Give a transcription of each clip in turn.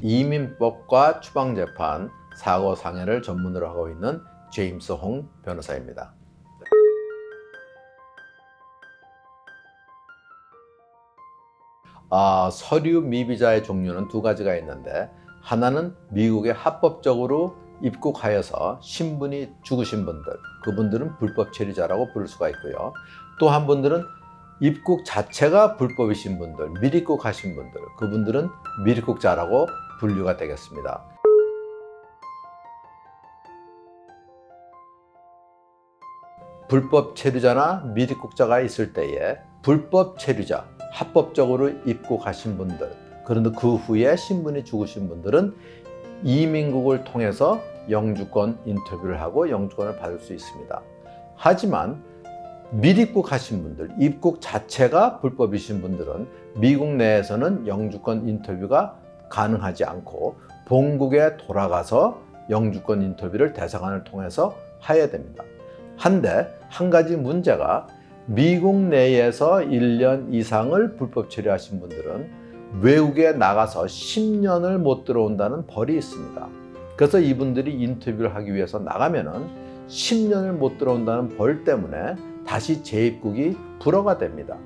이민법과 추방재판, 사고상해를 전문으로 하고 있는 제임스 홍 변호사입니다. 서류 미비자의 종류는 두 가지가 있는데, 하나는 미국에 합법적으로 입국하여서 신분이 죽으신 분들, 그분들은 불법 체류자라고 부를 수가 있고요. 또 한 분들은 입국 자체가 불법이신 분들, 밀입국하신 분들, 그분들은 밀입국자라고 분류가 되겠습니다. 불법 체류자나 밀입국자가 있을 때에 불법 체류자, 합법적으로 입국하신 분들, 그런데 그 후에 신분이 죽으신 분들은 이민국을 통해서 영주권 인터뷰를 하고 영주권을 받을 수 있습니다. 하지만 밀입국하신 분들, 입국 자체가 불법이신 분들은 미국 내에서는 영주권 인터뷰가 가능하지 않고 본국에 돌아가서 영주권 인터뷰를 대사관을 통해서 해야 됩니다. 한데 한 가지 문제가, 미국 내에서 1년 이상을 불법 체류하신 분들은 외국에 나가서 10년을 못 들어온다는 벌이 있습니다. 그래서 이분들이 인터뷰를 하기 위해서 나가면은 10년을 못 들어온다는 벌 때문에 다시 재입국이 불허가 됩니다.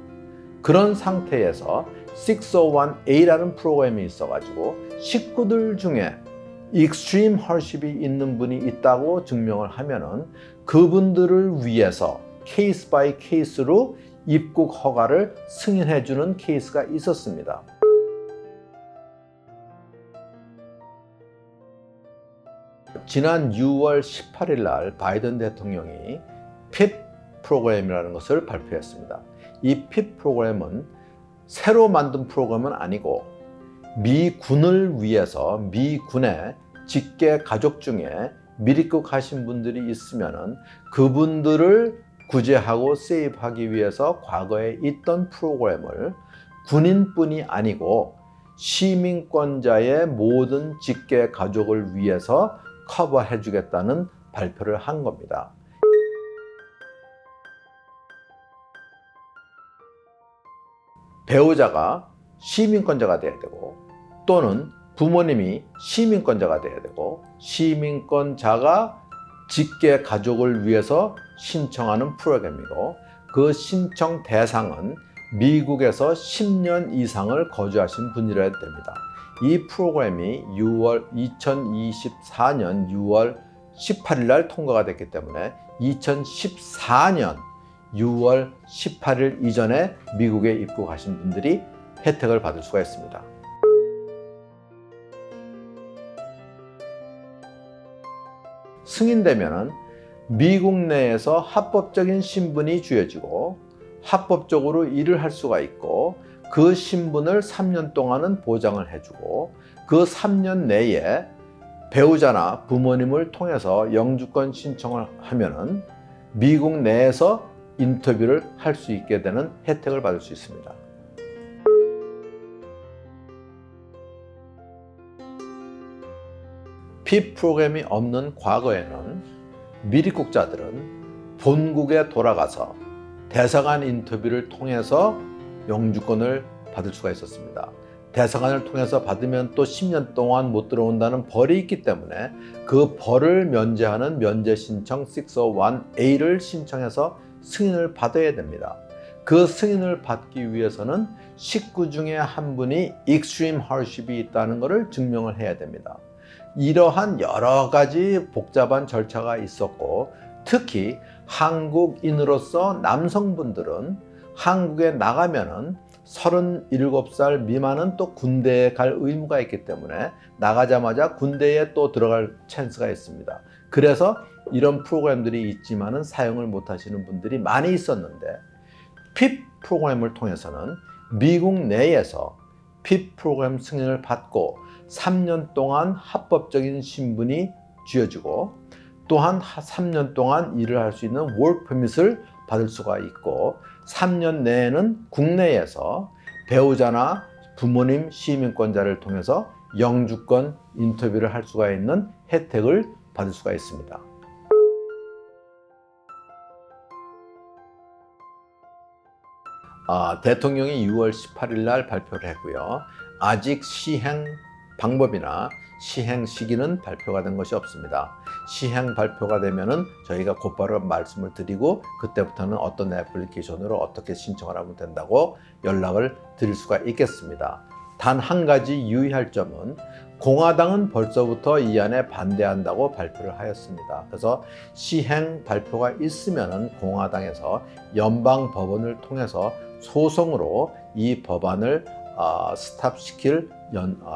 그런 상태에서 601A라는 프로그램이 있어가지고 식구들 중에 extreme hardship이 있는 분이 있다고 증명을 하면은 그분들을 위해서 케이스 바이 케이스로 입국 허가를 승인해주는 케이스가 있었습니다. 지난 6월 18일 날 바이든 대통령이 PIP 프로그램이라는 것을 발표했습니다. 이 PIP 프로그램은 새로 만든 프로그램은 아니고, 미군을 위해서 미군의 직계 가족 중에 밀입국하신 분들이 있으면은 그분들을 구제하고 세이브하기 위해서 과거에 있던 프로그램을 군인뿐이 아니고 시민권자의 모든 직계 가족을 위해서 커버해 주겠다는 발표를 한 겁니다. 배우자가 시민권자가 돼야 되고, 또는 부모님이 시민권자가 돼야 되고, 시민권자가 직계 가족을 위해서 신청하는 프로그램이고, 그 신청 대상은 미국에서 10년 이상을 거주하신 분이라야 됩니다. 이 프로그램이 2024년 6월 18일 날 통과가 됐기 때문에 2014년 6월 18일 이전에 미국에 입국하신 분들이 혜택을 받을 수가 있습니다. 승인되면은 미국 내에서 합법적인 신분이 주어지고 합법적으로 일을 할 수가 있고, 그 신분을 3년 동안은 보장을 해주고, 그 3년 내에 배우자나 부모님을 통해서 영주권 신청을 하면은 미국 내에서 인터뷰를 할 수 있게 되는 혜택을 받을 수 있습니다. PIP 프로그램이 없는 과거에는 밀입국자들은 본국에 돌아가서 대사관 인터뷰를 통해서 영주권을 받을 수가 있었습니다. 대사관을 통해서 받으면 또 10년 동안 못 들어온다는 벌이 있기 때문에 그 벌을 면제하는 면제 신청 601A를 신청해서 승인을 받아야 됩니다. 그 승인을 받기 위해서는 식구 중에 한 분이 extreme hardship이 있다는 것을 증명을 해야 됩니다. 이러한 여러 가지 복잡한 절차가 있었고, 특히 한국인으로서 남성분들은 한국에 나가면은 37살 미만은 또 군대에 갈 의무가 있기 때문에 나가자마자 군대에 또 들어갈 찬스가 있습니다. 그래서 이런 프로그램들이 있지만은 사용을 못 하시는 분들이 많이 있었는데, PIP 프로그램을 통해서는 미국 내에서 PIP 프로그램 승인을 받고 3년 동안 합법적인 신분이 쥐어지고, 또한 3년 동안 일을 할 수 있는 work permit을 받을 수가 있고, 3년 내에는 국내에서 배우자나 부모님 시민권자를 통해서 영주권 인터뷰를 할 수가 있는 혜택을 받을 수가 있습니다. 대통령이 6월 18일 날 발표를 했고요. 아직 시행 방법이나 시행 시기는 발표가 된 것이 없습니다. 시행 발표가 되면은 저희가 곧바로 말씀을 드리고 그때부터는 어떤 애플리케이션으로 어떻게 신청을 하면 된다고 연락을 드릴 수가 있겠습니다. 단 한 가지 유의할 점은 공화당은 벌써부터 이 안에 반대한다고 발표를 하였습니다. 그래서 시행 발표가 있으면은 공화당에서 연방 법원을 통해서 소송으로 이 법안을 스탑시킬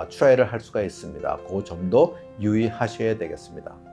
트라이를 할 수가 있습니다. 그 점도 유의하셔야 되겠습니다.